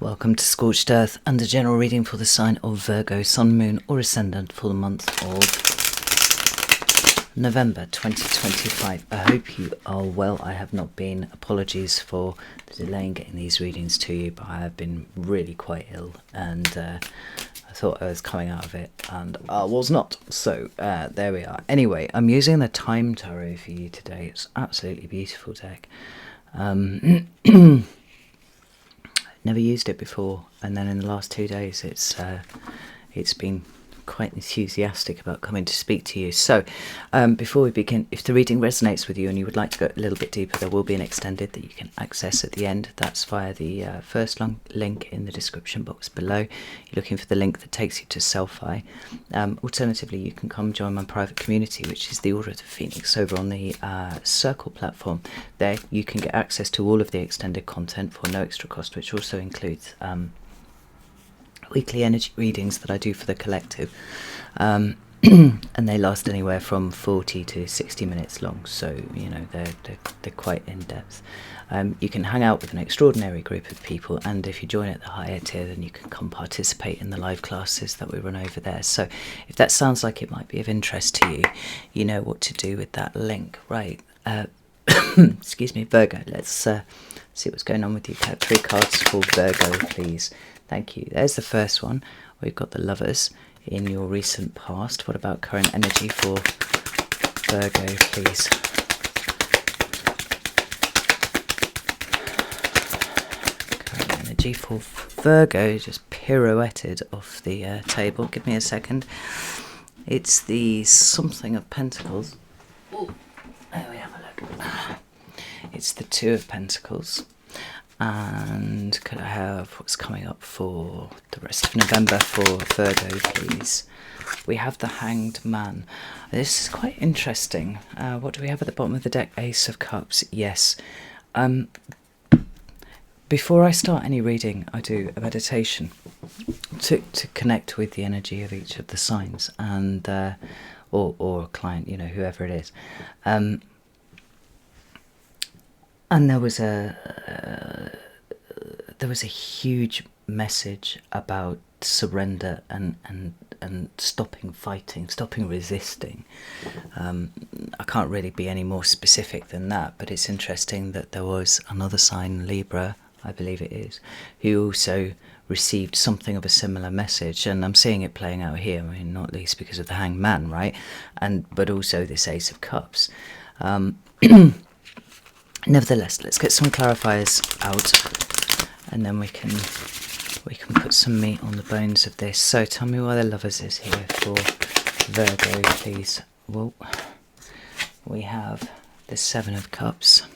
Welcome to Scorched Earth and a general reading for the sign of Virgo, Sun, Moon or Ascendant for the month of November 2025. I hope you are well. I have not been. Apologies for the delay in getting these readings to you, but I have been really quite ill and I thought I was coming out of it and I was not. So there we are. Anyway, I'm using the Time Tarot for you today. It's an absolutely beautiful deck. Never used it before, and then in the last 2 days it's been quite enthusiastic about coming to speak to you. So before we begin, if the reading resonates with you and you would like to go a little bit deeper, there will be an extended that you can access at the end. That's via the first link in the description box below. You're looking for the link that takes you to Selfie. Alternatively, you can come join my private community, which is the Order of the Phoenix, over on the Circle platform. There you can get access to all of the extended content for no extra cost, which also includes weekly energy readings that I do for the collective, and they last anywhere from 40 to 60 minutes long, so you know they're quite in-depth. You can hang out with an extraordinary group of people, and if you join at the higher tier then you can come participate in the live classes that we run over there. So if that sounds like it might be of interest to you, you know what to do with that link, right? Excuse me, Virgo, let's see what's going on with you. 3 cards for Virgo, please. Thank you. There's the first one. We've got the Lovers in your recent past. What about current energy for Virgo, please? Current energy for Virgo just pirouetted off the table. Give me a second. It's the something of Pentacles. Oh, there we have a look. It's the 2 of Pentacles. And could I have what's coming up for the rest of November for Virgo, please? We have the Hanged Man. This is quite interesting. What do we have at the bottom of the deck? Ace of Cups. Yes. Before I start any reading, I do a meditation to connect with the energy of each of the signs and or a client, you know, whoever it is. And there was a huge message about surrender and stopping fighting, stopping resisting. I can't really be any more specific than that, but it's interesting that there was another sign, Libra, I believe it is, who also received something of a similar message, and I'm seeing it playing out here. I mean, not least because of the Hanged Man, right? But also this Ace of Cups. Nevertheless, let's get some clarifiers out, and then we can put some meat on the bones of this. So tell me why the Lovers is here for Virgo, please. Well, we have the 7 of Cups,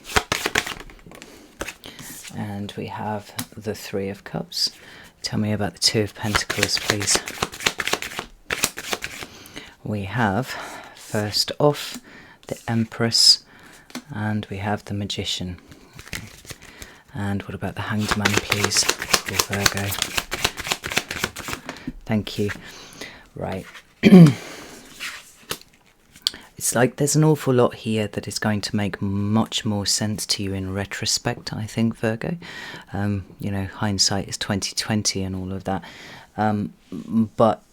and we have the 3 of Cups. Tell me about the 2 of Pentacles, please. We have, first off, the Empress, and we have the Magician. And what about the Hanged Man, please, for Virgo? Thank you. Right. It's like there's an awful lot here that is going to make much more sense to you in retrospect, I think, Virgo. You know, hindsight is 20/20 and all of that. But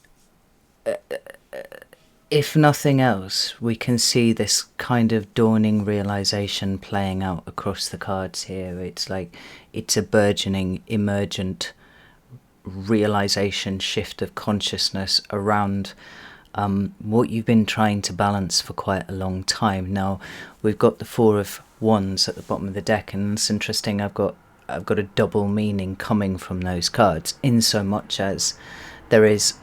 if nothing else, we can see this kind of dawning realization playing out across the cards here. It's like it's a burgeoning, emergent realization, shift of consciousness around what you've been trying to balance for quite a long time. Now, we've got the 4 of Wands at the bottom of the deck, and it's interesting. I've got a double meaning coming from those cards, in so much as there is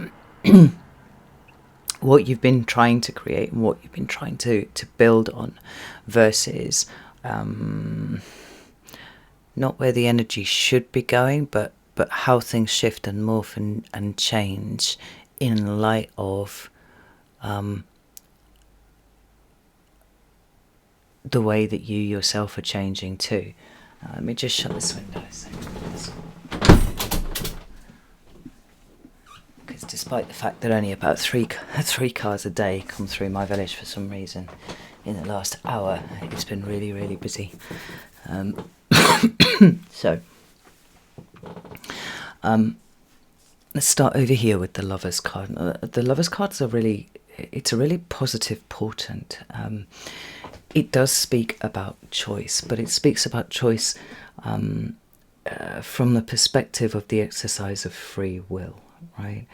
what you've been trying to create and what you've been trying to build on, versus not where the energy should be going, but how things shift and morph and change in light of the way that you yourself are changing too. Let me just shut this window a second. Because despite the fact that only about three cars a day come through my village for some reason, in the last hour it's been really, really busy. So Let's start over here with the Lovers card. The Lovers cards are really, it's a really positive portent. It does speak about choice, but it speaks about choice from the perspective of the exercise of free will, right?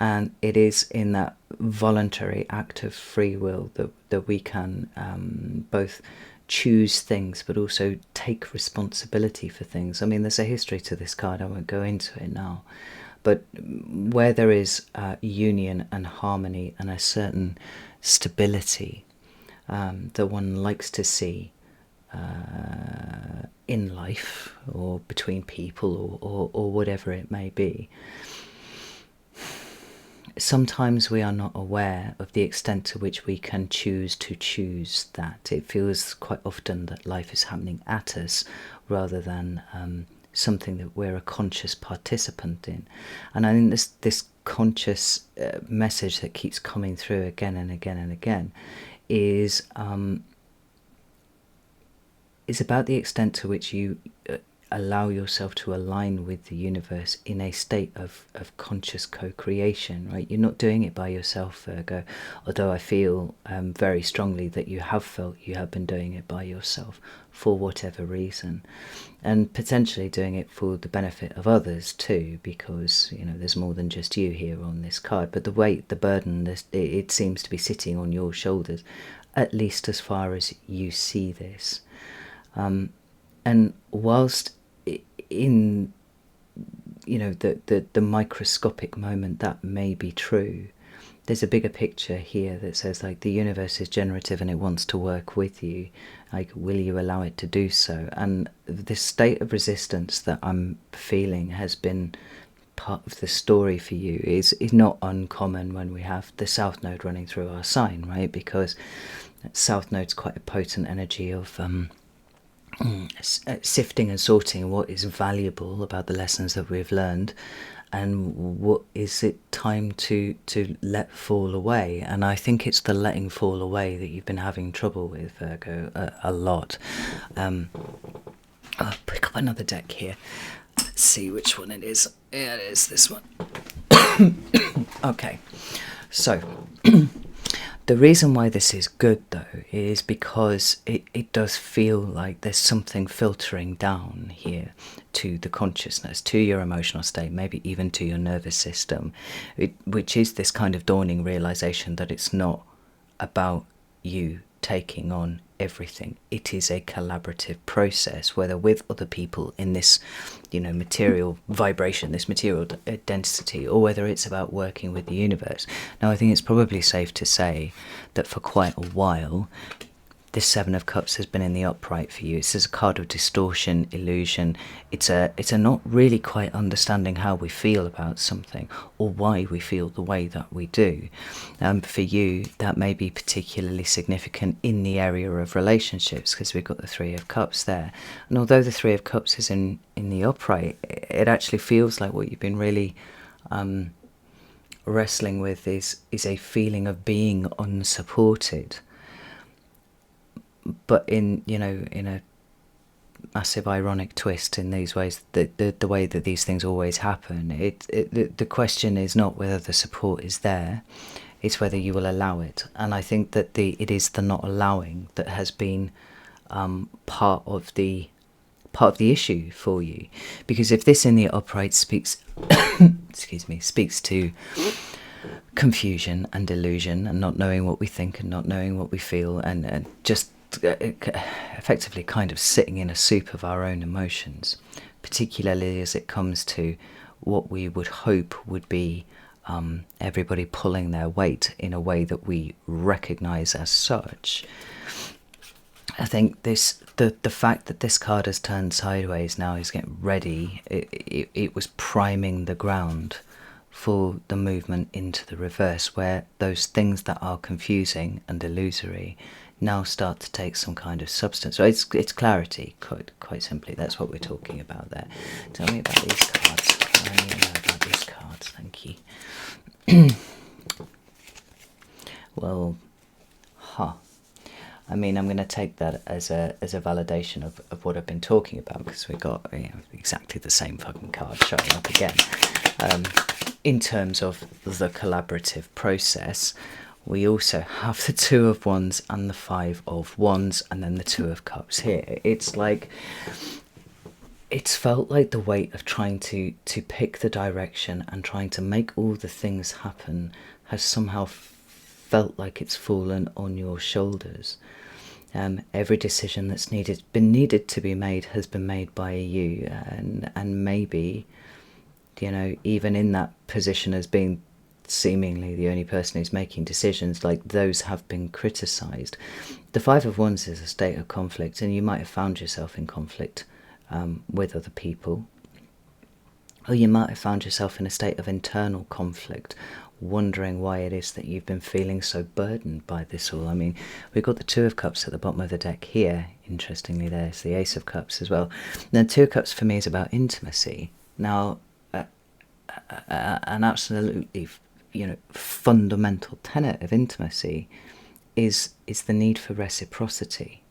And it is in that voluntary act of free will that we can both choose things but also take responsibility for things. I mean, there's a history to this card, I won't go into it now, but where there is union and harmony and a certain stability that one likes to see in life or between people or whatever it may be, sometimes we are not aware of the extent to which we can choose to choose that. It feels quite often that life is happening at us rather than something that we're a conscious participant in. And I think this conscious message that keeps coming through again and again and again is about the extent to which you allow yourself to align with the universe in a state of conscious co-creation, right? You're not doing it by yourself, Virgo, although I feel very strongly that you have felt you have been doing it by yourself for whatever reason, and potentially doing it for the benefit of others too, because, you know, there's more than just you here on this card, but the weight, the burden, it seems to be sitting on your shoulders, at least as far as you see this. And whilst in, you know, the microscopic moment that may be true, there's a bigger picture here that says, like, the universe is generative and it wants to work with you. Like, will you allow it to do so? And this state of resistance that I'm feeling has been part of the story for you is not uncommon when we have the South Node running through our sign, right? Because South Node's quite a potent energy of sifting and sorting what is valuable about the lessons that we've learned and what is it time to let fall away. And I think it's the letting fall away that you've been having trouble with, Virgo, a lot. I'll pick up another deck here. Let's see which one it is. Yeah, it is this one. Okay, so the reason why this is good, though, is because it does feel like there's something filtering down here to the consciousness, to your emotional state, maybe even to your nervous system, which is this kind of dawning realization that it's not about you taking on everything. It is a collaborative process, whether with other people in this, you know, material vibration, this material density, or whether it's about working with the universe. Now, I think it's probably safe to say that for quite a while, this Seven of Cups has been in the upright for you. This is a card of distortion, illusion. It's a not really quite understanding how we feel about something or why we feel the way that we do. For you, that may be particularly significant in the area of relationships, because we've got the Three of Cups there. And although the Three of Cups is in the upright, it actually feels like what you've been really wrestling with is a feeling of being unsupported. But in a massive ironic twist in these ways, the way that these things always happen, the question is not whether the support is there, it's whether you will allow it. And I think that it is the not allowing that has been part of the issue for you. Because if this in the upright speaks speaks to confusion and delusion and not knowing what we think and not knowing what we feel and just effectively kind of sitting in a soup of our own emotions, particularly as it comes to what we would hope would be everybody pulling their weight in a way that we recognise as such. I think the fact that this card has turned sideways now is getting ready. It was priming the ground for the movement into the reverse, where those things that are confusing and illusory now start to take some kind of substance. So it's clarity, quite simply. That's what we're talking about there. Tell me about these cards. I need to know about these cards. Thank you. Well, I mean, I'm going to take that as a validation of what I've been talking about, because we got exactly the same fucking card showing up again. In terms of the collaborative process, we also have the Two of Wands and the Five of Wands, and then the Two of Cups here. It's like, it's felt like the weight of trying to pick the direction and trying to make all the things happen has somehow felt like it's fallen on your shoulders. Every decision that's been needed to be made has been made by you, and maybe, even in that position as being seemingly the only person who's making decisions, like, those have been criticised. The Five of Wands is a state of conflict, and you might have found yourself in conflict with other people, or you might have found yourself in a state of internal conflict, wondering why it is that you've been feeling so burdened by this all. I mean, we've got the Two of Cups at the bottom of the deck here. Interestingly, there's the Ace of Cups as well. Now, Two of Cups for me is about intimacy. Now, an absolutely, fundamental tenet of intimacy is the need for reciprocity.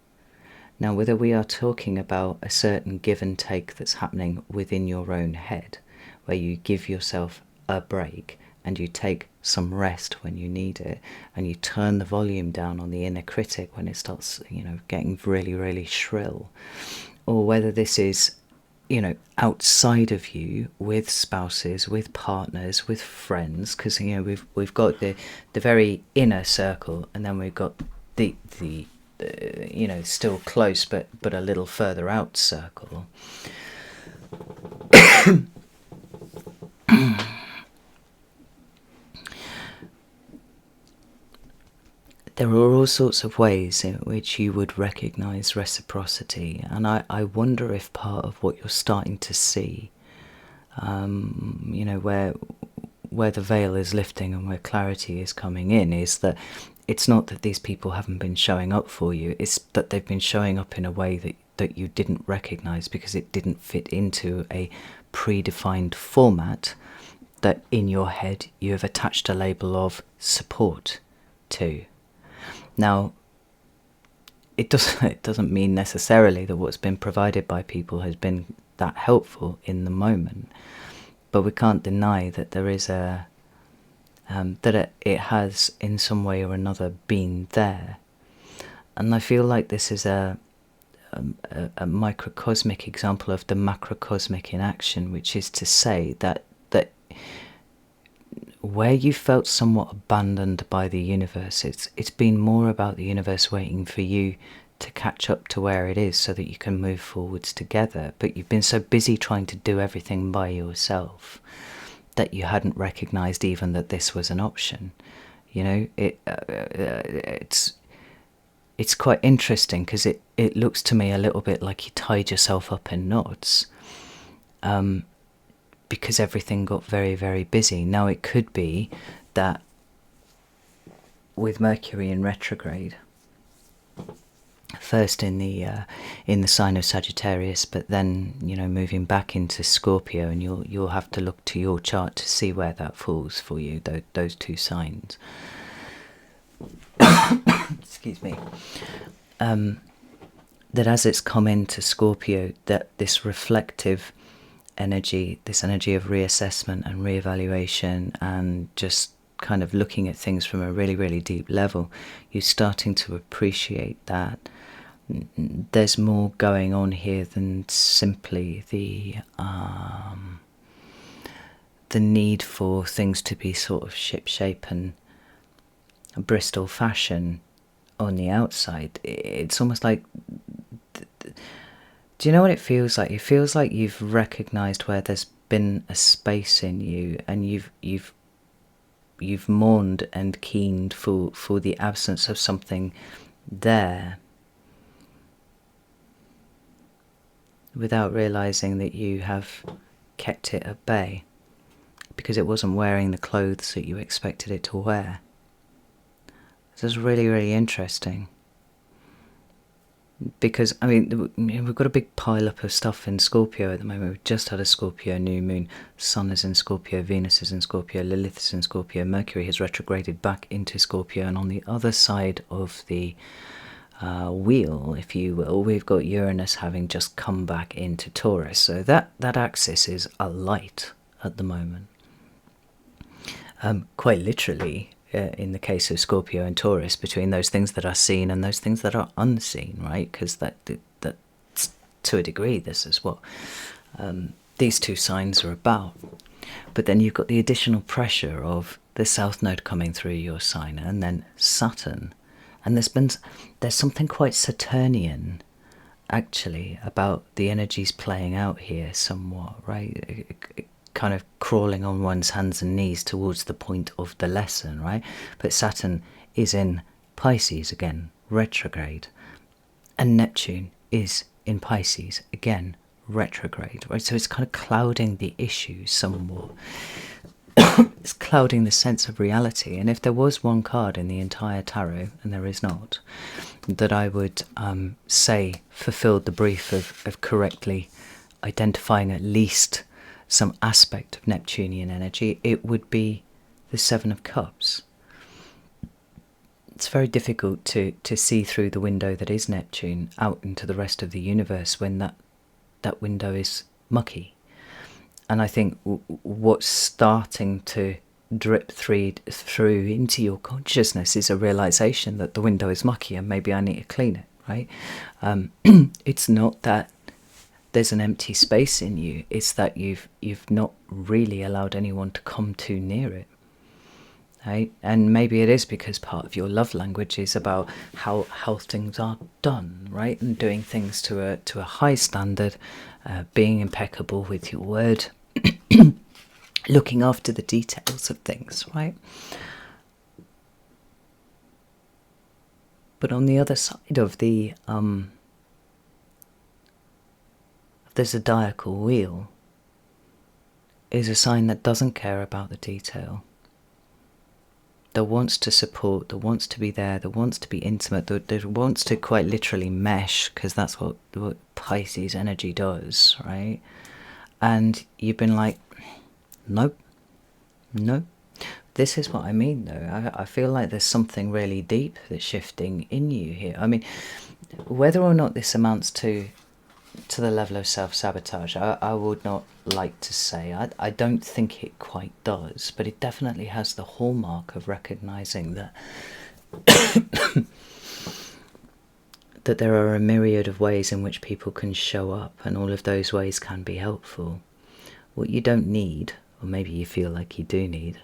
Now, whether we are talking about a certain give and take that's happening within your own head, where you give yourself a break and you take some rest when you need it, and you turn the volume down on the inner critic when it starts, getting really, really shrill, or whether this is, outside of you, with spouses, with partners, with friends, because we've got the very inner circle, and then we've got the still close but a little further out circle. There are all sorts of ways in which you would recognise reciprocity, and I wonder if part of what you're starting to see, where the veil is lifting and where clarity is coming in, is that it's not that these people haven't been showing up for you, it's that they've been showing up in a way that you didn't recognise because it didn't fit into a predefined format that in your head you have attached a label of support to. Now, it doesn't mean necessarily that what's been provided by people has been that helpful in the moment, but we can't deny that there is that it has in some way or another been there. And I feel like this is a microcosmic example of the macrocosmic in action, which is to say that where you felt somewhat abandoned by the universe, it's been more about the universe waiting for you to catch up to where it is so that you can move forwards together. But you've been so busy trying to do everything by yourself that you hadn't recognised even that this was an option. It's quite interesting, because it looks to me a little bit like you tied yourself up in knots, because everything got very, very busy. Now, it could be that with Mercury in retrograde, first in the sign of Sagittarius, but then moving back into Scorpio, and you'll have to look to your chart to see where that falls for you, those two signs. Excuse me. That as it's come into Scorpio, that this reflective energy, this energy of reassessment and reevaluation, and just kind of looking at things from a really, really deep level, you're starting to appreciate that there's more going on here than simply the need for things to be sort of ship-shape and Bristol fashion on the outside. It's almost like, do you know what it feels like? It feels like you've recognised where there's been a space in you, and you've mourned and keened for the absence of something there, without realising that you have kept it at bay because it wasn't wearing the clothes that you expected it to wear. This is really, really interesting. Because, I mean, we've got a big pile-up of stuff in Scorpio at the moment. We've just had a Scorpio new moon. Sun is in Scorpio, Venus is in Scorpio, Lilith is in Scorpio, Mercury has retrograded back into Scorpio, and on the other side of the wheel, if you will, we've got Uranus having just come back into Taurus. So that axis is alight at the moment. Quite literally, in the case of Scorpio and Taurus, between those things that are seen and those things that are unseen, right? Because that's, to a degree, this is what these two signs are about. But then you've got the additional pressure of the South Node coming through your sign, and then Saturn. And there's something quite Saturnian, actually, about the energies playing out here somewhat, right? Kind of crawling on one's hands and knees towards the point of the lesson, right? But Saturn is in Pisces again, retrograde. And Neptune is in Pisces, again, retrograde, right? So it's kind of clouding the issues somewhat. It's clouding the sense of reality. And if there was one card in the entire tarot, and there is not, that I would say fulfilled the brief of correctly identifying at least some aspect of Neptunian energy, it would be the Seven of Cups. It's very difficult to see through the window that is Neptune out into the rest of the universe when that window is mucky. And I think what's starting to drip through into your consciousness is a realization that the window is mucky and maybe I need to clean it, right? It's not that there's an empty space in you, it's that you've not really allowed anyone to come too near it. Right? And maybe it is because part of your love language is about how things are done, right? And doing things to a high standard, being impeccable with your word, looking after the details of things, right? But on the other side of the zodiacal wheel is a sign that doesn't care about the detail, that wants to support, that wants to be there, that wants to be intimate, that wants to quite literally mesh, because that's what Pisces energy does, right? And you've been like, nope. This is what I mean, though. I feel like there's something really deep that's shifting in you here. I mean, whether or not this amounts to the level of self-sabotage, I would not like to say. I don't think it quite does, but it definitely has the hallmark of recognizing that that there are a myriad of ways in which people can show up, and all of those ways can be helpful. What you don't need, or maybe you feel like you do need,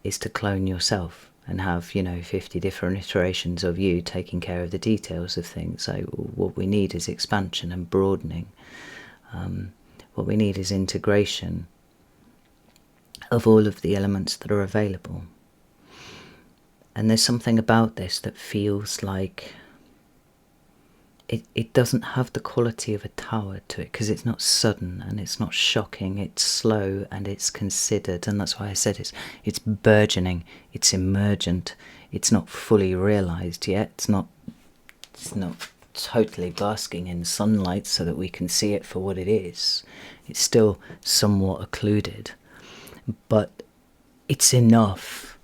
is to clone yourself and have, 50 different iterations of you taking care of the details of things. So what we need is expansion and broadening. What we need is integration of all of the elements that are available. And there's something about this that feels like it doesn't have the quality of a tower to it, because it's not sudden and it's not shocking, it's slow and it's considered, and that's why I said it's burgeoning, it's emergent, it's not fully realised yet, it's not totally basking in sunlight so that we can see it for what it is. It's still somewhat occluded, but it's enough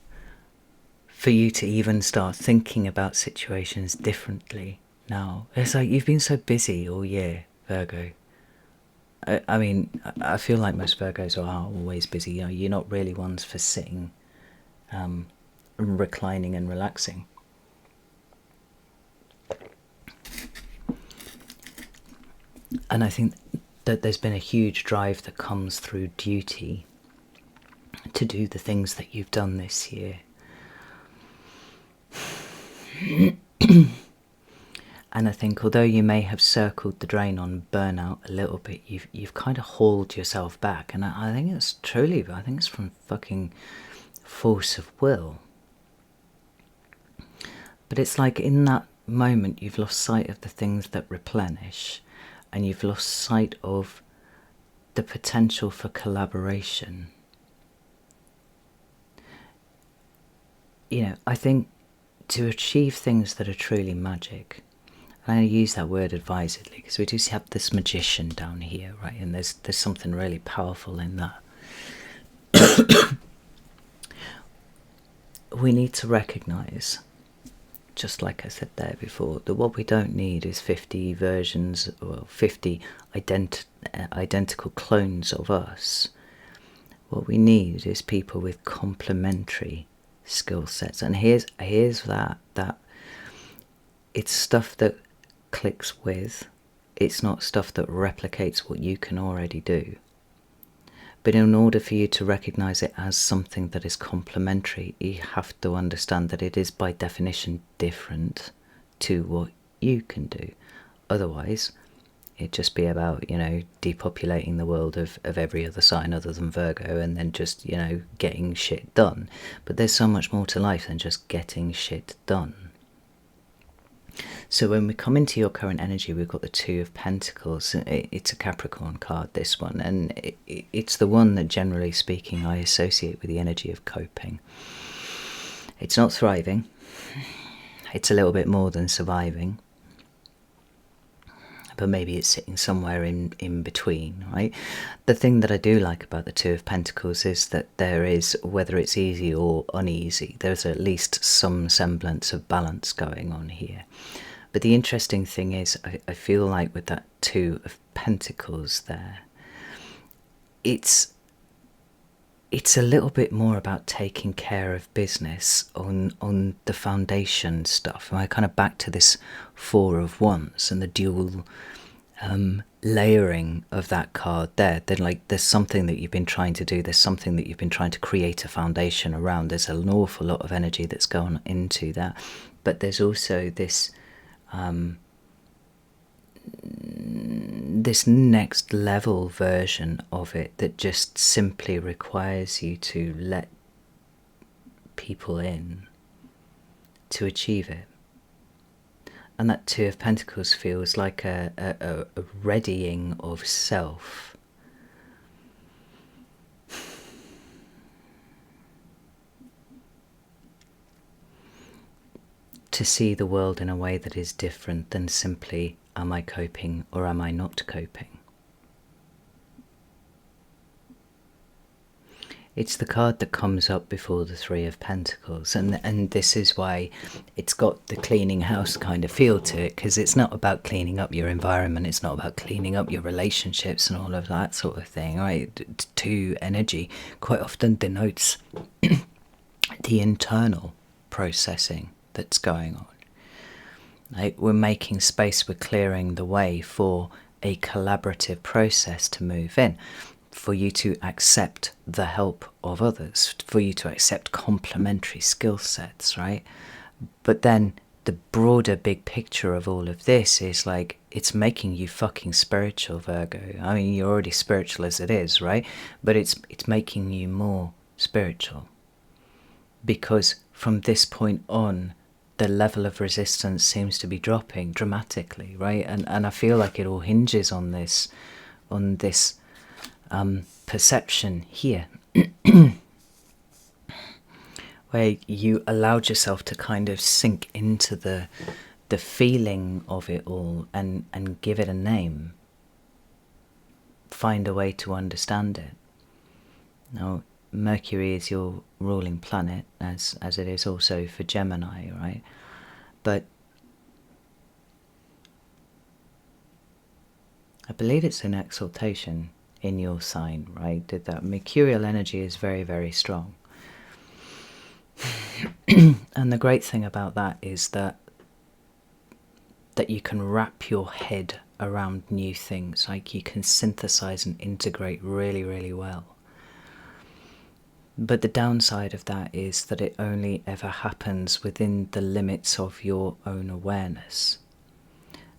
for you to even start thinking about situations differently now. It's like you've been so busy all year, Virgo. I mean, I feel like most Virgos are always busy. You're not really ones for sitting, reclining and relaxing. And I think that there's been a huge drive that comes through duty to do the things that you've done this year. And I think although you may have circled the drain on burnout a little bit, you've kind of hauled yourself back. And I think it's from fucking force of will. But it's like in that moment you've lost sight of the things that replenish, and you've lost sight of the potential for collaboration. I think to achieve things that are truly magic, and I use that word advisedly because we do have this magician down here, right? And there's something really powerful in that. We need to recognise just like I said there before, that what we don't need is 50 versions or 50 identical clones of us. What we need is people with complementary skill sets. And here's that it's stuff that clicks with. It's not stuff that replicates what you can already do. But in order for you to recognize it as something that is complementary, you have to understand that it is by definition different to what you can do. Otherwise, it'd just be about, depopulating the world of every other sign other than Virgo, and then just, getting shit done. But there's so much more to life than just getting shit done. So when we come into your current energy, we've got the Two of Pentacles. It's a Capricorn card, this one, and it's the one that, generally speaking, I associate with the energy of coping. It's not thriving. It's a little bit more than surviving. But maybe it's sitting somewhere in between, right? The thing that I do like about the Two of Pentacles is that there is, whether it's easy or uneasy, there's at least some semblance of balance going on here. But the interesting thing is, I feel like with that Two of Pentacles there, it's a little bit more about taking care of business on the foundation stuff. And I kind of back to this Four of Wands and the dual layering of that card there. Then, like, there's something that you've been trying to do. There's something that you've been trying to create a foundation around. There's an awful lot of energy that's gone into that. But there's also this this next level version of it that just simply requires you to let people in to achieve it. And that Two of Pentacles feels like a readying of self. To see the world in a way that is different than simply, am I coping or am I not coping? It's the card that comes up before the Three of Pentacles, and this is why it's got the cleaning house kind of feel to it, because it's not about cleaning up your environment, it's not about cleaning up your relationships and all of that sort of thing, right? Two energy quite often denotes the internal processing that's going on. Like, we're making space, we're clearing the way for a collaborative process to move in, for you to accept the help of others, for you to accept complementary skill sets, right? But then the broader big picture of all of this is like, it's making you fucking spiritual, Virgo. I mean, you're already spiritual as it is, right? But it's making you more spiritual, because from this point on, the level of resistance seems to be dropping dramatically, right? And I feel like it all hinges on this perception here, where you allowed yourself to kind of sink into the feeling of it all and give it a name. Find a way to understand it. Now, Mercury is your ruling planet, as it is also for Gemini, right? But I believe it's an exaltation in your sign, right? That mercurial energy is very, very strong. And the great thing about that is that you can wrap your head around new things. Like, you can synthesize and integrate really, really well. But the downside of that is that it only ever happens within the limits of your own awareness.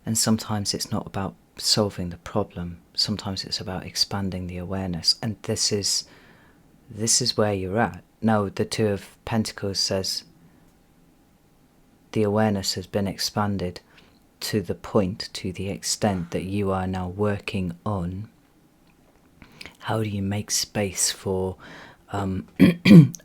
And sometimes it's not about solving the problem. Sometimes it's about expanding the awareness. And this is where you're at. Now, the Two of Pentacles says the awareness has been expanded to the point, to the extent that you are now working on how do you make space for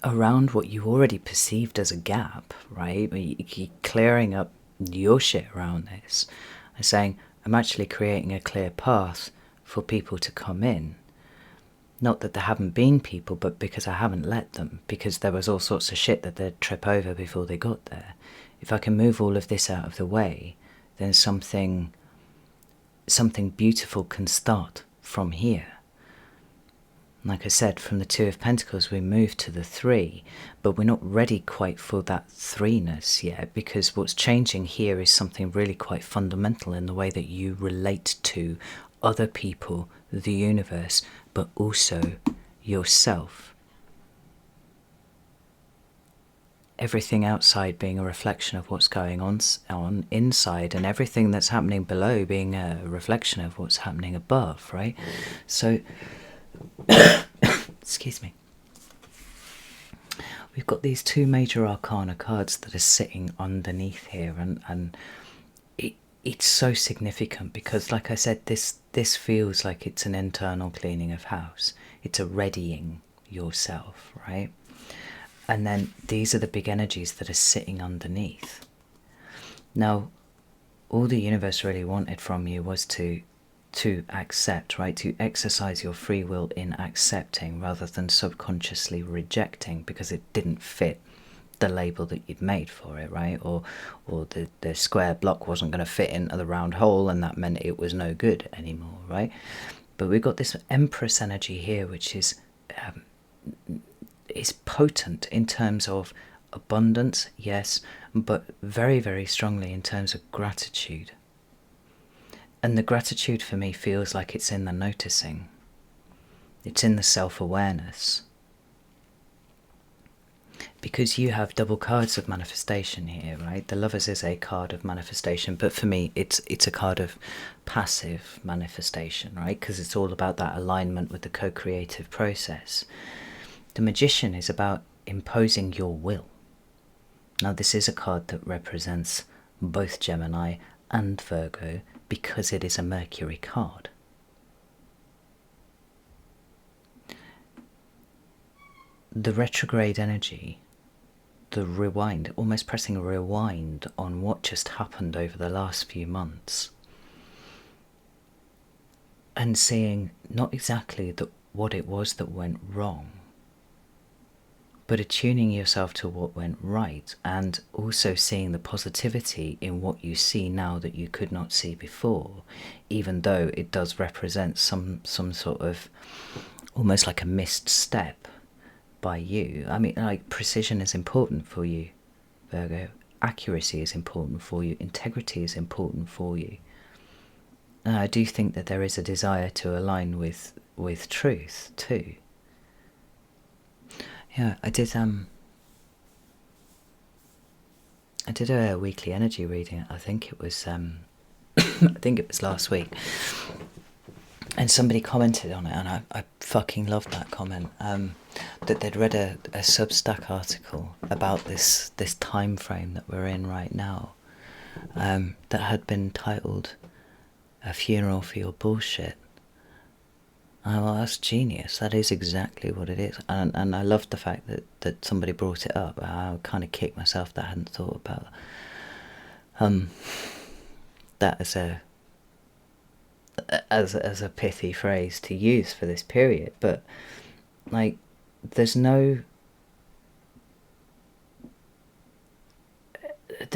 around what you already perceived as a gap, right? You keep clearing up your shit around this and saying, I'm actually creating a clear path for people to come in. Not that there haven't been people, but because I haven't let them, because there was all sorts of shit that they'd trip over before they got there. if I can move all of this out of the way, then something beautiful can start from here. Like I said, from the Two of Pentacles we move to the Three, but we're not ready quite for that threeness yet, because what's changing here is something really quite fundamental in the way that you relate to other people, the universe, but also yourself. Everything outside being a reflection of what's going on inside, and everything that's happening below being a reflection of what's happening above, right? So excuse me. We've got these two major arcana cards that are sitting underneath here, and it's so significant because, like I said, this feels like it's an internal cleaning of house. It's a readying yourself, right? And then these are the big energies that are sitting underneath. Now, all the universe really wanted from you was to accept, right? To exercise your free will in accepting rather than subconsciously rejecting because it didn't fit the label that you'd made for it, right? Or the square block wasn't going to fit into the round hole, and that meant it was no good anymore, right? But we've got this Empress energy here, which is potent in terms of abundance, yes, but very, very strongly in terms of gratitude. And the gratitude for me feels like it's in the noticing. It's in the self-awareness. Because you have double cards of manifestation here, right? The Lovers is a card of manifestation, but for me it's a card of passive manifestation, right? Because it's all about that alignment with the co-creative process. The Magician is about imposing your will. Now this is a card that represents both Gemini and Virgo because it is a Mercury card. The retrograde energy, the rewind, almost pressing rewind on what just happened over the last few months, and seeing not exactly what it was that went wrong, but attuning yourself to what went right, and also seeing the positivity in what you see now that you could not see before, even though it does represent some sort of almost like a missed step by you. I mean, like, precision is important for you, Virgo. Accuracy is important for you. Integrity is important for you. And I do think that there is a desire to align with truth too. Yeah, I did a weekly energy reading. I think it was last week, and somebody commented on it, and I fucking loved that comment. That they'd read a Substack article about this time frame that we're in right now, that had been titled "A Funeral for Your Bullshit." Well, that's genius. That is exactly what it is. And I loved the fact that somebody brought it up. I kind of kicked myself that I hadn't thought about that as a pithy phrase to use for this period. But, like, there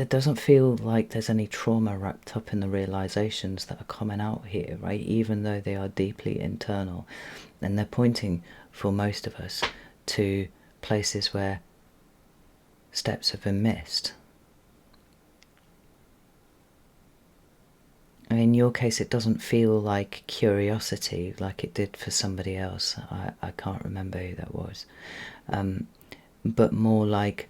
doesn't feel like there's any trauma wrapped up in the realizations that are coming out here, right? Even though they are deeply internal, and they're pointing for most of us to places where steps have been missed. And in your case, it doesn't feel like curiosity like it did for somebody else. I can't remember who that was, but more like,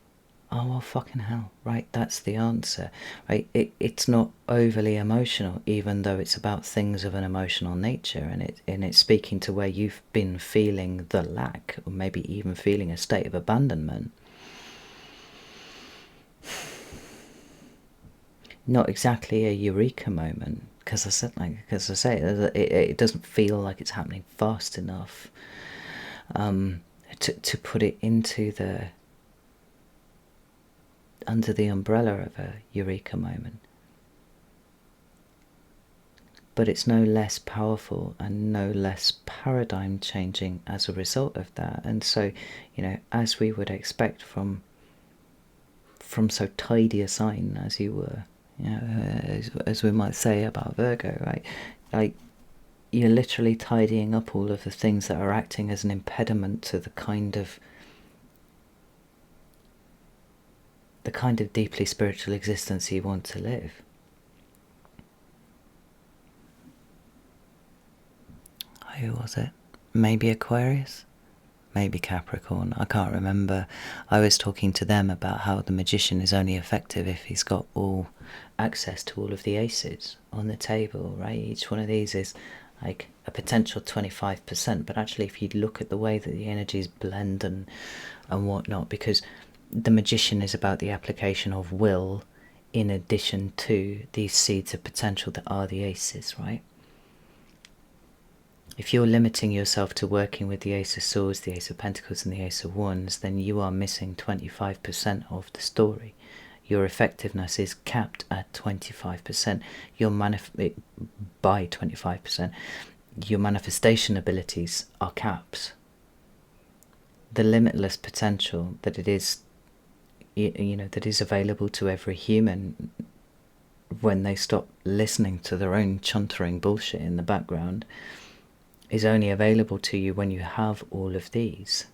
oh, well, fucking hell, right, that's the answer, right? It's not overly emotional, even though it's about things of an emotional nature, and it's speaking to where you've been feeling the lack, or maybe even feeling a state of abandonment. Not exactly a eureka moment, because it doesn't feel like it's happening fast enough to put it into under the umbrella of a eureka moment. But it's no less powerful and no less paradigm changing as a result of that. And so, as we would expect from from so tidy a sign as you were, you know, as we might say about Virgo, right? Like, you're literally tidying up all of the things that are acting as an impediment to the kind of deeply spiritual existence you want to live. Who was it? Maybe Aquarius? Maybe Capricorn, I can't remember. I was talking to them about how the magician is only effective if he's got all access to all of the aces on the table, right? Each one of these is like a potential 25%, but actually if you look at the way that the energies blend and whatnot, because the magician is about the application of will in addition to these seeds of potential that are the aces, right? If you're limiting yourself to working with the Ace of Swords, the Ace of Pentacles and the Ace of Wands, then you are missing 25% of the story. Your effectiveness is capped at 25%. By 25%. Your manifestation abilities are capped. The limitless potential that it is, that is available to every human when they stop listening to their own chuntering bullshit in the background, is only available to you when you have all of these.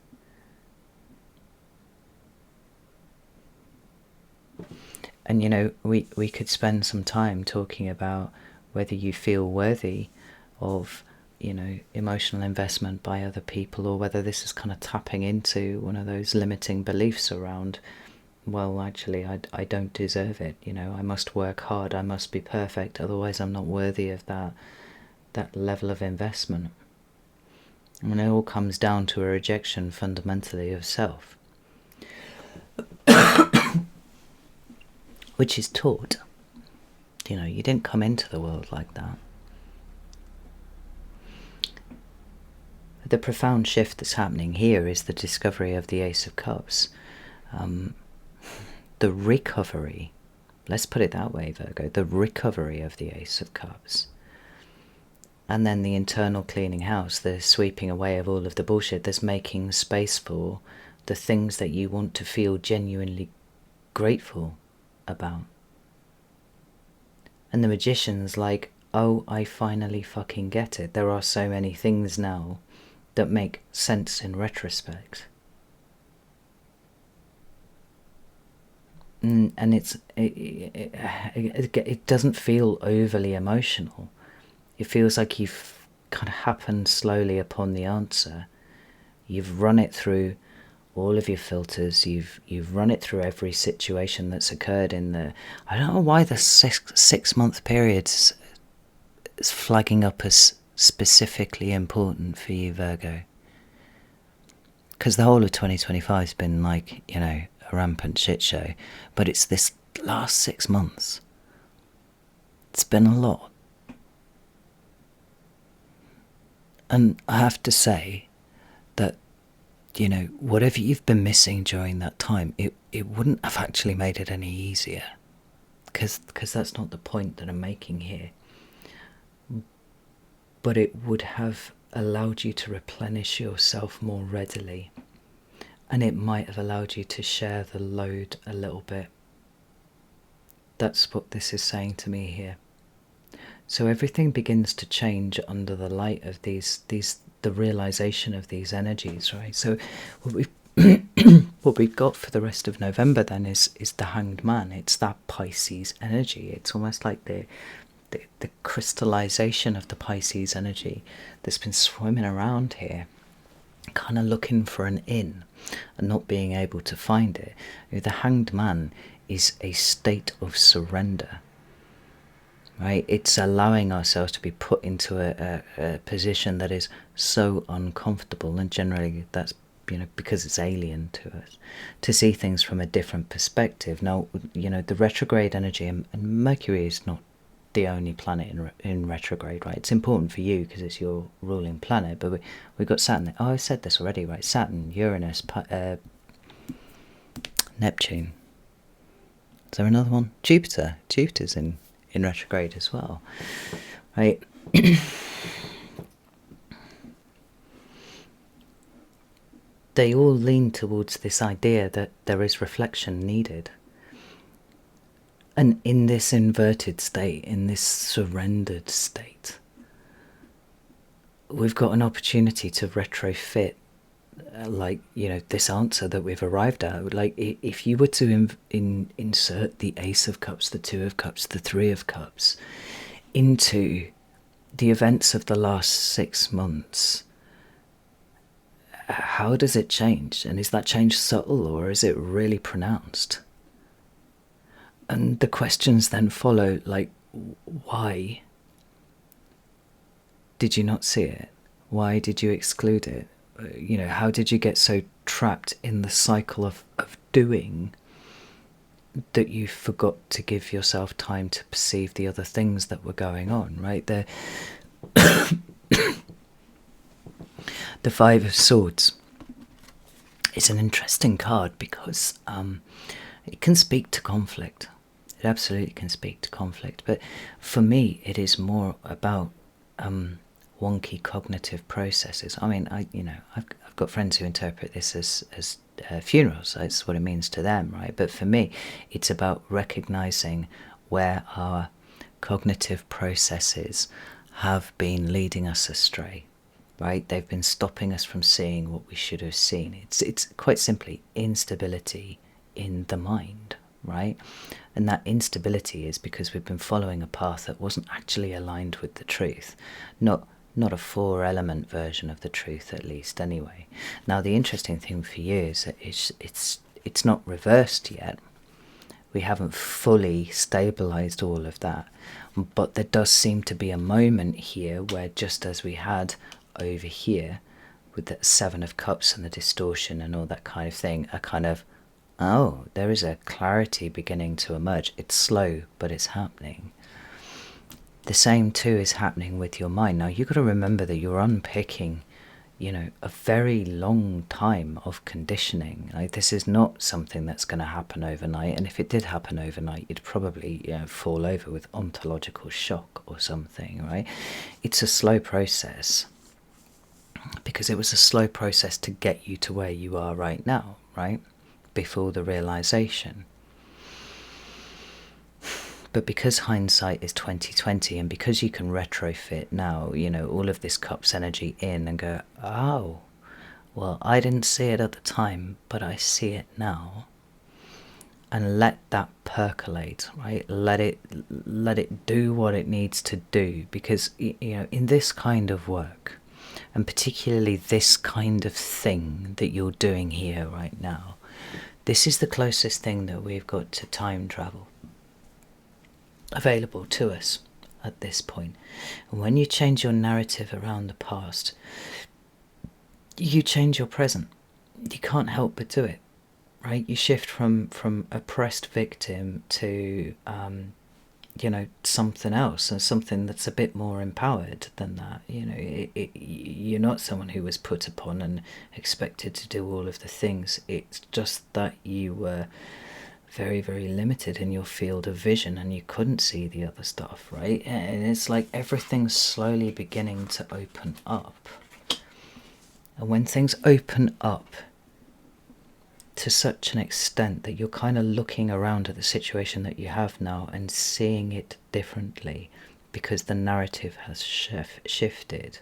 And we could spend some time talking about whether you feel worthy of emotional investment by other people, or whether this is kind of tapping into one of those limiting beliefs around, well, actually I don't deserve it, I must work hard, I must be perfect, otherwise I'm not worthy of that level of investment. And it all comes down to a rejection fundamentally of self, which is taught. You didn't come into the world like that. The profound shift that's happening here is the discovery of the Ace of Cups. The recovery, let's put it that way, Virgo, the recovery of the Ace of Cups. And then the internal cleaning house, the sweeping away of all of the bullshit, that's making space for the things that you want to feel genuinely grateful about. And the magician's like, oh, I finally fucking get it. There are so many things now that make sense in retrospect. And it doesn't feel overly emotional. It feels like you've kind of happened slowly upon the answer. You've run it through all of your filters. You've run it through every situation that's occurred in the... I don't know why the 6 month periods is flagging up as specifically important for you, Virgo. Because the whole of 2025 has been like, a rampant shit show. But it's this last 6 months. It's been a lot. And I have to say that, whatever you've been missing during that time, it wouldn't have actually made it any easier. Because that's not the point that I'm making here. But it would have allowed you to replenish yourself more readily. And it might have allowed you to share the load a little bit. That's what this is saying to me here. So everything begins to change under the light of the realization of these energies, right? So what we've got for the rest of November then is the Hanged Man. It's that Pisces energy. It's almost like the crystallization of the Pisces energy that's been swimming around here, kind of looking for an in and not being able to find it. The Hanged Man is a state of surrender. Right? It's allowing ourselves to be put into a position that is so uncomfortable, and generally that's because it's alien to us, to see things from a different perspective. Now, the retrograde energy, and Mercury is not the only planet in retrograde, right? It's important for you because it's your ruling planet, but we've got Saturn. Oh, I said this already, right? Saturn, Uranus, Neptune. Is there another one? Jupiter. Jupiter's in retrograde as well, right? They all lean towards this idea that there is reflection needed, And in this inverted state, in this surrendered state, we've got an opportunity to retrofit, this answer that we've arrived at. Like, if you were to insert the Ace of Cups, the Two of Cups, the Three of Cups into the events of the last 6 months, how does it change? And is that change subtle, or is it really pronounced? And the questions then follow, like, why did you not see it? Why did you exclude it? How did you get so trapped in the cycle of doing that you forgot to give yourself time to perceive the other things that were going on, right? The Five of Swords is an interesting card because it can speak to conflict. It absolutely can speak to conflict. But for me, it is more about wonky cognitive processes. I mean, I've got friends who interpret this as funerals. That's what it means to them, right? But for me, it's about recognizing where our cognitive processes have been leading us astray, right? They've been stopping us from seeing what we should have seen. It's quite simply instability in the mind, right? And that instability is because we've been following a path that wasn't actually aligned with the truth, not a 4-element version of the truth, at least, anyway. Now, the interesting thing for you is that it's not reversed yet. We haven't fully stabilized all of that, but there does seem to be a moment here where, just as we had over here with the Seven of Cups and the distortion and all that kind of thing, a kind of, oh, there is a clarity beginning to emerge. It's slow, but it's happening. The same too is happening with your mind. Now, you've got to remember that you're unpicking, a very long time of conditioning. Like, this is not something that's going to happen overnight. And if it did happen overnight, you'd probably fall over with ontological shock or something, right? It's a slow process because it was a slow process to get you to where you are right now, right? Before the realization. But because hindsight is 20/20, and because you can retrofit now, all of this cups energy in and go, oh, well, I didn't see it at the time, but I see it now. And let that percolate, right? Let it do what it needs to do, because in this kind of work, and particularly this kind of thing that you're doing here right now, this is the closest thing that we've got to time travel available to us at this point. And when you change your narrative around the past, you change your present. You can't help but do it, right? You shift from oppressed victim to something else, and something that's a bit more empowered than that. You're not someone who was put upon and expected to do all of the things. It's just that you were very, very limited in your field of vision, and you couldn't see the other stuff, right? And it's like everything's slowly beginning to open up. And when things open up to such an extent that you're kind of looking around at the situation that you have now and seeing it differently, because the narrative has shifted.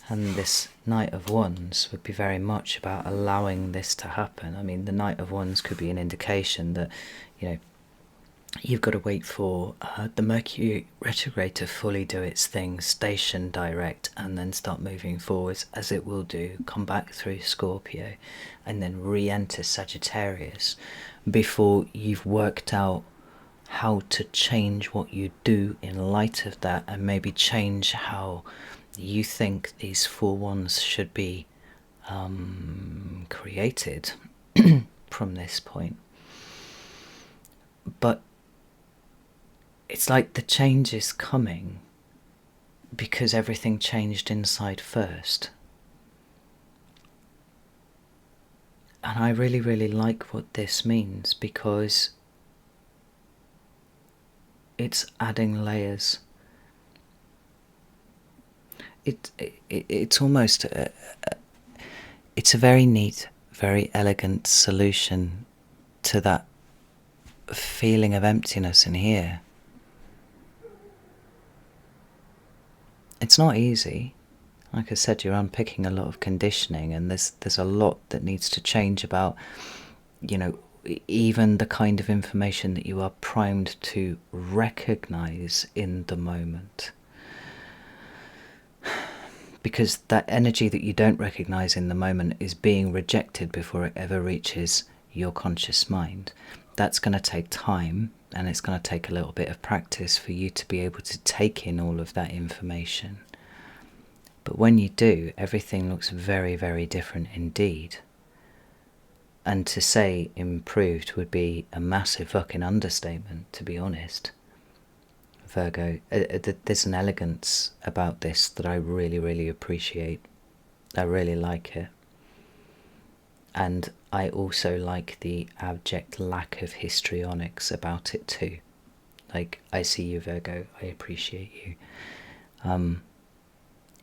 And this Knight of Wands would be very much about allowing this to happen. I mean, the Knight of Wands could be an indication that, you've got to wait for the Mercury retrograde to fully do its thing, station direct, and then start moving forwards, as it will do, come back through Scorpio, and then re-enter Sagittarius, before you've worked out how to change what you do in light of that, and maybe change how you think these 4 wands should be created from this point. But it's like the change is coming because everything changed inside first. And I really, really like what this means, because it's adding layers. It's almost it's a very neat, very elegant solution to that feeling of emptiness in here. It's not easy. Like I said, you're unpicking a lot of conditioning, and there's a lot that needs to change about, you know, even the kind of information that you are primed to recognize in the moment. Because that energy that you don't recognize in the moment is being rejected before it ever reaches your conscious mind. That's going to take time, and it's going to take a little bit of practice for you to be able to take in all of that information. But when you do, everything looks very, very different indeed. And to say improved would be a massive fucking understatement, to be honest. Virgo, there's an elegance about this that I really, really appreciate. I really like it. And I also like the abject lack of histrionics about it too. Like, I see you, Virgo, I appreciate you.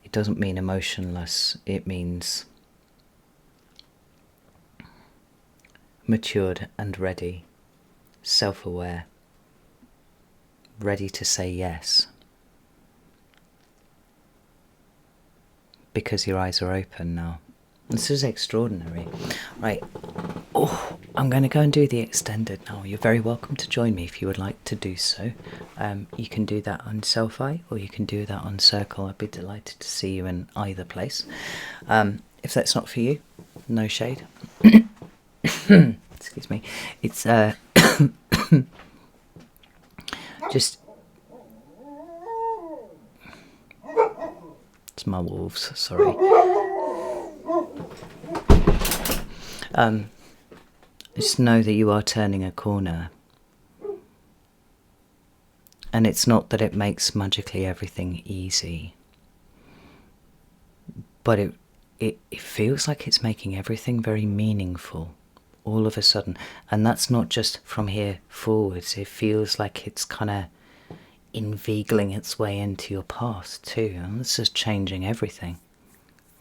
It doesn't mean emotionless, it means matured and ready, self-aware, ready to say yes. Because your eyes are open now. This is extraordinary. Right, I'm going to go and do the extended now. You're very welcome to join me if you would like to do so. You can do that on Selfie, or you can do that on Circle. I'd be delighted to see you in either place. If that's not for you, no shade. Excuse me. It's just... It's my wolves, sorry. Just know that you are turning a corner. And it's not that it makes magically everything easy. But it feels like it's making everything very meaningful all of a sudden. And that's not just from here forwards. It feels like it's kind of inveigling its way into your past too. And this is changing everything.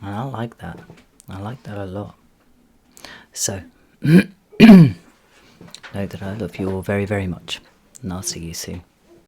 And I like that. I like that a lot. So, know that I love you all very, very much. And I'll see you soon.